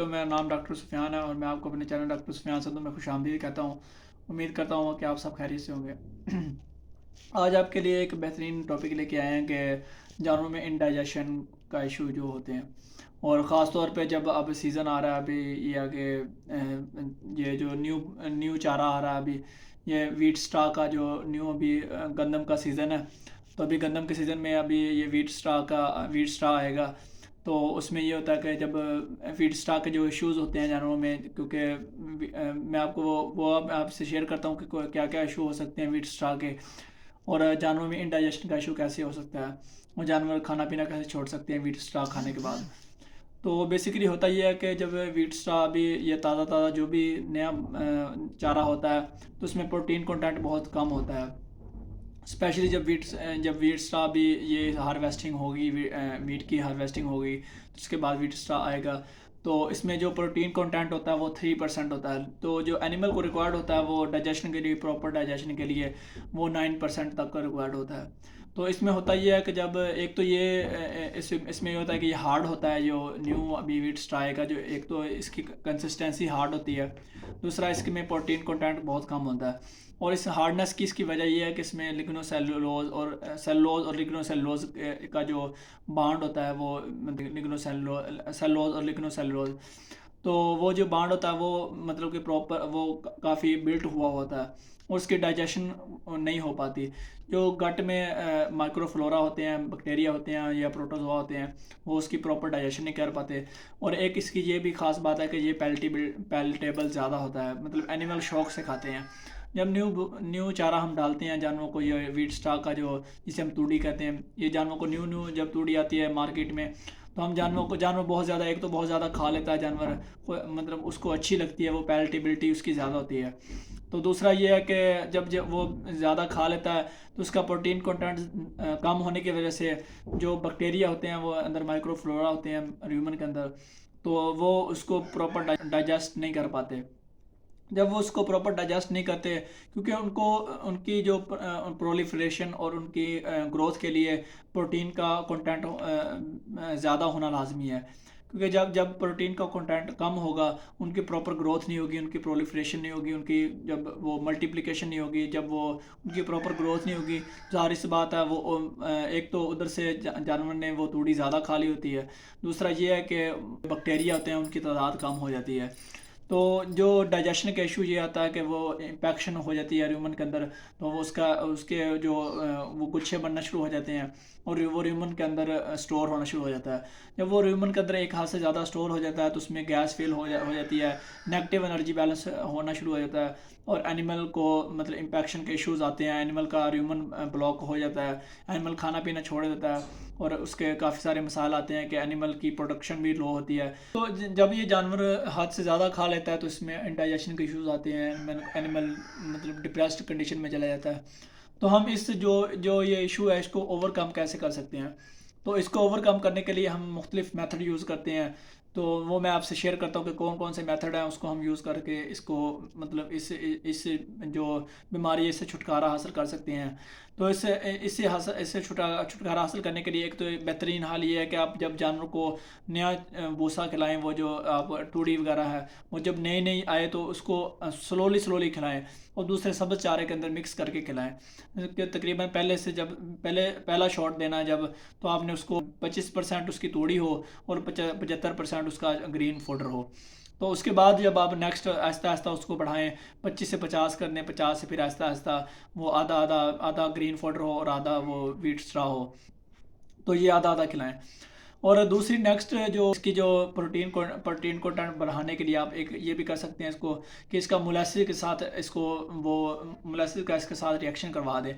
वालेकुम। मेरा नाम डॉक्टर सुफ़ियान है और मैं आपको अपने चैनल डॉक्टर सुफ़ियान से तो मैं खुशामदीद कहता हूँ। उम्मीद करता हूँ कि आप सब खैरियत से होंगे। आज आपके लिए एक बेहतरीन टॉपिक लेके आए हैं कि जानवरों में इंडाइजेशन का इशू जो होते हैं, और ख़ास तौर पे जब अब सीज़न आ रहा है अभी, ये आगे ये जो न्यू न्यू चारा आ रहा है अभी, ये वीट स्ट्रा का जो न्यू अभी गंदम का सीज़न है। तो अभी गंदम के सीज़न में अभी ये वीट स्ट्रा आएगा। तो उसमें ये होता है कि जब फीड स्टॉक के जो इश्यूज़ होते हैं जानवरों में, क्योंकि मैं आपको वो अब आपसे शेयर करता हूँ कि क्या क्या इशू हो सकते हैं फीड स्टॉक के, और जानवरों में इंडाइजेशन का इशू कैसे हो सकता है, और जानवर खाना पीना कैसे छोड़ सकते हैं वीट स्टॉक खाने के बाद। तो बेसिकली होता ये है कि जब वीट स्ट्रा अभी ये ताज़ा ताज़ा जो भी नया चारा होता है, तो उसमें प्रोटीन कंटेंट बहुत कम होता है। स्पेशली जब वीट स्ट्रा भी ये हार्वेस्टिंग होगी, वीट की हार्वेस्टिंग होगी, तो उसके बाद वीट स्ट्रा आएगा। तो इसमें जो प्रोटीन कंटेंट होता है वो 3% होता है। तो जो एनिमल को रिक्वायर्ड होता है वो डाइजेशन के लिए, प्रॉपर डाइजेशन के लिए, वो 9% तक का रिक्वायर्ड होता है। तो इसमें होता ये है कि जब एक तो ये इसमें ये होता है कि ये हार्ड होता है, जो न्यू अभी वीट स्ट्रा आएगा, जो एक तो इसकी कंसिस्टेंसी हार्ड होती है, दूसरा इसमें प्रोटीन कंटेंट बहुत कम होता है। और इस हार्डनेस की इसकी वजह यह है कि इसमें लिग्नोसेलुलोज और सेलुलोज और लिग्नोसेलुलोज का जो बॉन्ड होता है, वो सेलुलोज और लिग्नोसेलुलोज, तो वो जो बॉन्ड होता है वो मतलब कि प्रॉपर वो काफ़ी बिल्ट हुआ होता है, और उसकी डाइजेशन नहीं हो पाती। जो गट में माइक्रोफ्लोरा होते हैं, बैक्टीरिया होते हैं या प्रोटोजोआ होते हैं, वो उसकी प्रॉपर डाइजेशन नहीं कर पाते। और एक इसकी ये भी ख़ास बात है कि ये पैलेटेबल ज़्यादा होता है, मतलब एनिमल शौक से खाते हैं। जब न्यू चारा हम डालते हैं जानवरों को, ये वीट स्टॉक का जो जिसे हम तूड़ी कहते हैं, ये जानवरों को न्यू न्यू जब तूड़ी आती है मार्केट में, तो हम जानवर बहुत ज़्यादा, एक तो बहुत ज़्यादा खा लेता है जानवर, मतलब उसको अच्छी लगती है, वो पैलेटेबिलिटी उसकी ज़्यादा होती है। तो दूसरा ये है कि जब वो ज़्यादा खा लेता है, तो उसका प्रोटीन कंटेंट कम होने की वजह से जो बैक्टीरिया होते हैं, वो अंदर माइक्रोफ्लोरा होते हैं ह्यूमन के अंदर, तो वो उसको प्रॉपर डाइजेस्ट नहीं कर पाते। जब वो उसको प्रॉपर डाइजेस्ट नहीं करते, क्योंकि उनको उनकी जो प्रोलिफरेशन और उनकी ग्रोथ के लिए प्रोटीन का कंटेंट ज़्यादा होना लाजमी है। क्योंकि जब जब प्रोटीन का कंटेंट कम होगा, उनकी प्रॉपर ग्रोथ नहीं होगी, उनकी प्रोलिफरेशन नहीं होगी, उनकी जब वो मल्टीप्लिकेशन नहीं होगी, जब वो उनकी प्रॉपर ग्रोथ नहीं होगी, ज़ाहिर सी बात है वो एक तो उधर से जानवर ने वो तूड़ी ज़्यादा खा ली होती है, दूसरा ये है कि बैक्टीरिया होते हैं उनकी तादाद कम हो जाती है। तो जो डाइजेशन का इशू ये आता है कि वो इन्फेक्शन हो जाती है ह्यूमन के अंदर, तो वो उसके जो वो गुच्छे बनना शुरू हो जाते हैं, और वो ह्यूमन के अंदर स्टोर होना शुरू हो जाता है। जब वो ह्यूमन के अंदर एक हाथ से ज़्यादा स्टोर हो जाता है, तो उसमें गैस फील हो जाती है, नेगेटिव एनर्जी बैलेंस होना शुरू हो जाता है, और एनिमल को मतलब इन्फेक्शन के इश्यूज आते हैं, एनिमल का ह्यूमन ब्लॉक हो जाता है, एनिमल खाना पीना छोड़ देता है, और उसके काफ़ी सारे मसाइल आते हैं कि एनिमल की प्रोडक्शन भी लो होती है। तो जब ये जानवर हद से ज़्यादा खा लेता है, तो इसमें इंडाइजेशन के इश्यूज आते हैं, एनिमल मतलब डिप्रेस्ड कंडीशन में चला जाता है। तो हम इस जो जो ये इशू है, इसको ओवरकम कैसे कर सकते हैं? तो इसको ओवरकम करने के लिए हम मुख्तलिफ मेथड यूज़ करते हैं। तो वो मैं आपसे शेयर करता हूँ कि कौन कौन से मेथड हैं, उसको हम यूज़ करके इसको मतलब इस जो बीमारी है इससे छुटकारा हासिल कर सकते हैं। तो इससे छुटकारा हासिल करने के लिए एक तो बेहतरीन हाल ये है कि आप जब जानवर को नया भूसा खिलाएं, वो जो आप टूड़ी वगैरह है, वो जब नई नई आए तो उसको स्लोली स्लोली खिलाएं, और दूसरे सब्ज़ चारे के अंदर मिक्स करके खिलाएं। कि तकरीबन पहले से जब पहला शॉट देना है जब, तो आपने उसको 25% उसकी तोड़ी हो और 75% उसका ग्रीन फोडर हो। तो उसके बाद जब आप नेक्स्ट आहिस्ता आहिस्ता उसको बढ़ाएं, 25 से 50 करने, 50 से फिर आहिस्ता आहिस्ता वो आधा आधा आधा ग्रीन फोडर हो और आधा वो वीट स्ट्रा हो, तो ये आधा आधा खिलाएं। और दूसरी नेक्स्ट जो इसकी जो प्रोटीन कंटेंट बढ़ाने के लिए आप एक ये भी कर सकते हैं इसको, कि इसका मोलासिस के साथ इसको वो मोलासिस का इसके साथ रिएक्शन करवा दें।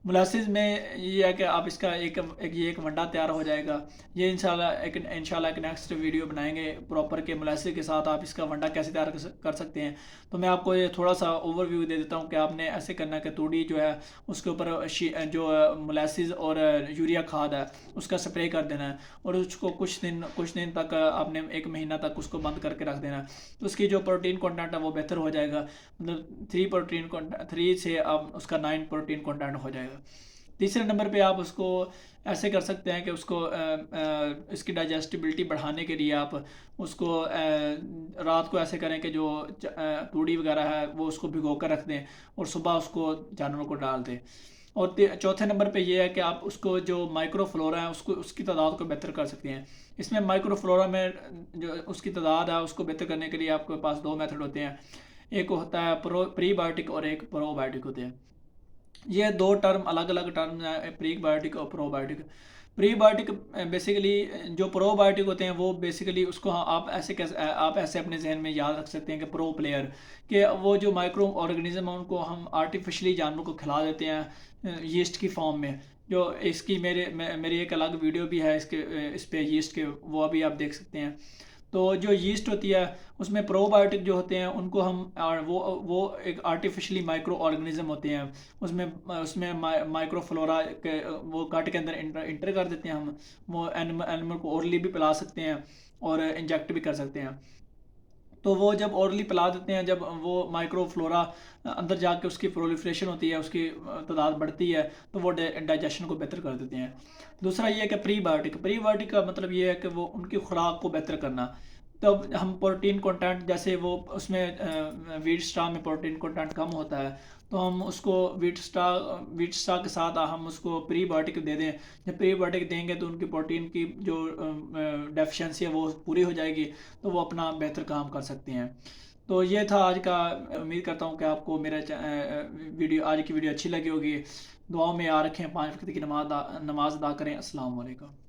मोलासिस में ये है कि आप इसका एक वंडा तैयार हो जाएगा। ये इंशाल्लाह एक नेक्स्ट वीडियो बनाएंगे प्रॉपर के मोलासिस के साथ आप इसका वंडा कैसे तैयार कर सकते हैं। तो मैं आपको ये थोड़ा सा ओवरव्यू दे देता हूँ कि आपने ऐसे करना है कि तूड़ी जो है उसके ऊपर जो मोलासिस और यूरिया खाद है उसका स्प्रे कर देना है, और उसको कुछ दिन तक आपने 1 महीना तक उसको बंद करके रख देना है। तो उसकी जो प्रोटीन कंटेंट है वो बेहतर हो जाएगा, मतलब 3 से अब उसका 9 प्रोटीन कंटेंट हो जाएगा। तीसरे नंबर पे आप उसको ऐसे कर सकते हैं कि उसको इसकी डाइजेस्टिबिलिटी बढ़ाने के लिए आप उसको रात को ऐसे करें कि जो तूड़ी वगैरह है वो उसको भिगो कर रख दें और सुबह उसको जानवरों को डाल दें। और चौथे नंबर पे ये है कि आप उसको जो माइक्रोफ्लोरा है उसको उसकी तादाद को बेहतर कर सकते हैं। इसमें माइक्रोफ्लोरा में जो उसकी तादाद है उसको बेहतर करने के लिए आपके पास दो मेथड होते हैं। एक होता है प्रीबायोटिक और एक प्रोबायोटिक होते हैं। ये दो टर्म अलग अलग टर्म हैं, प्रीबायोटिक और प्रोबायोटिक। प्रीबायोटिक बेसिकली जो प्रोबायोटिक होते हैं वो बेसिकली उसको आप ऐसे अपने जहन में याद रख सकते हैं कि प्रो प्लेयर कि वो जो माइक्रो ऑर्गेनिज्म है उनको हम आर्टिफिशली जानवरों को खिला देते हैं यीस्ट की फॉर्म में। जो इसकी मेरी एक अलग वीडियो भी है इस पे यीस्ट के, वो अभी आप देख सकते हैं। तो जो यीस्ट होती है उसमें प्रोबायोटिक जो होते हैं उनको हम वो एक आर्टिफिशली माइक्रो ऑर्गेनिज्म होते हैं। उसमें उसमें माइक्रोफ्लोरा के वो काट के अंदर इंटर कर देते हैं हम। वो एनिमल को ओरली भी पिला सकते हैं और इंजेक्ट भी कर सकते हैं। तो वो जब ओरली पिला देते हैं, जब वो माइक्रोफ्लोरा अंदर जाके उसकी प्रोलिफरेशन होती है, उसकी तादाद बढ़ती है, तो वो डाइजेशन को बेहतर कर देते हैं। दूसरा ये है कि प्रीबायोटिक का मतलब ये है कि वो उनकी खुराक को बेहतर करना। तब हम प्रोटीन कंटेंट जैसे वो उसमें व्हीट स्टार में प्रोटीन कंटेंट कम होता है, तो हम उसको व्हीट स्टार के साथ हम उसको प्रीबायोटिक दे दें। जब प्रीबायोटिक देंगे तो उनकी प्रोटीन की जो डेफिशिएंसी है वो पूरी हो जाएगी, तो वो अपना बेहतर काम कर सकते हैं। तो ये था आज का। उम्मीद करता हूँ कि आपको मेरा वीडियो आज की वीडियो अच्छी लगी होगी। दुआओं में याद रखें, 5 वक्त की नमाज अदा करें। अस्सलाम वालेकुम।